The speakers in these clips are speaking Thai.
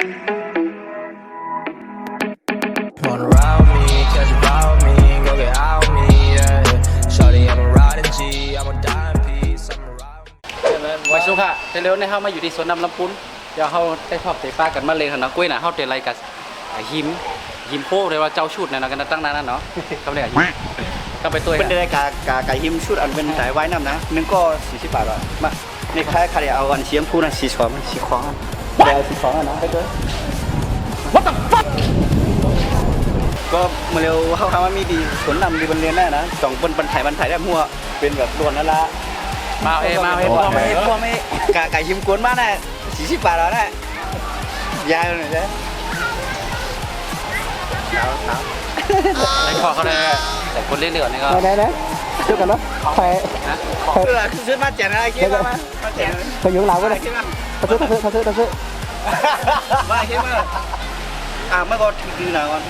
Wanna ride me, catch a vibe me, go get out me, yeah. Shawty, I'm a riding G, I'm a dying piece, I'm a ride. ไว้สุค่ะแต่เร็วในเฮามาอยู่ที่สวนน้ำลำพูนเดี๋ยวเฮาได้พบเตะป้ากันมาเลยนะกุ้ยนะเฮาเตะอะไรกับหิมโป้เลยว่าเจ้าชุดเนี่ยนะกันตั้งนานนั่นเนาะก็ไม่ได้หิมก็ไปตัว เป็นได้กาหิมชุดอันเป็นสายว่ายน้ำนะนึงก็40 บาทอ่ะมาในค่ายคาเดียเอาอันเชียมพูนะสีขวมันสีขวางเดี๋ยวสีขวางนะไปด้วย What the fuck ก็มาเร็วเขาทำว่ามีดีสวนนำดีบนเรียนได้นะจ่องบนบันไถ่ได้มั่วเป็นแบบรวนนั่นละมาเอพวกไม่กาหิมกวนมากนะ40 บาทแล้วนะยาวหน่อยนะไอ้ขอเขาเลยแต่คนเล่นเหลือนี่ก็ได้ช่วยกันเนาะใครคือชุดมาแจกอะไรคิดว่ามาแจกเคยอยู่หลังก็ได้เขาซื้อมาคิดว่าเมื่อก่อนคือหน่อยก่อน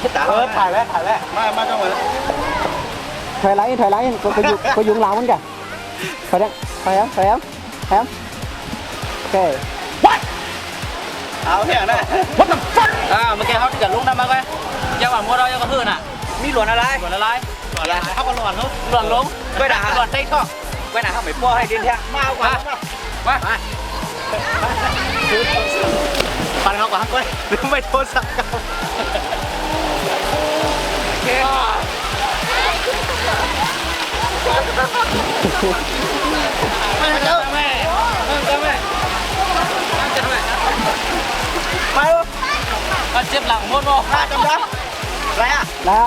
ถ่ายแล้วมาจังหวะถอยหลังก็อยู่หลังมันกันถอยโอเคเอาเนี่ยนะ What the fuck เมื่อกี้เขาจะลุกน้ำมาไงยังหวังว่าเรายังกระหื่นอ่ะมีหลวนอะไรเขาก็หลวนลงไปด่าหลวนเต้ท่อไปไหนเขาไม่ป้อให้ดินแท้มาเอากว่ามาปันเขากว่าก้อยหรือไม่โทษสักเก่ามาเจ็บหลังหมดบ่จำได้อะไรอ่ะแล้ว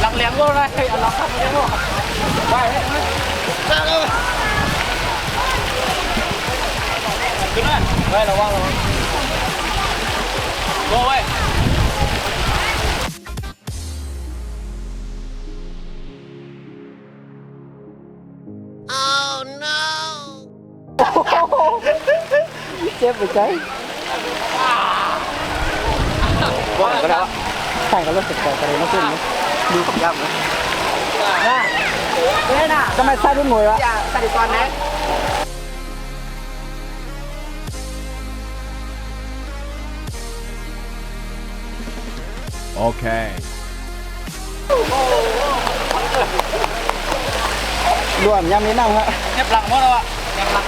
หลังเลี้ยงก็ได้หลังขับเลี้ยงก็ไปขึ้นเลยไประวังโก้ไว้เจ็บไปใจว่าก็ได้ใช่ก็เริ่มติดใจกันเลยนะคุณดูกับย่ำนะน่ะทำไมใส่รุ่นหน่วยวะใส่ตอนนั้นโอเครวมยำนี้นั่งฮะเจ็บหลังหมดแล้วอ่ะเจ็บหลัง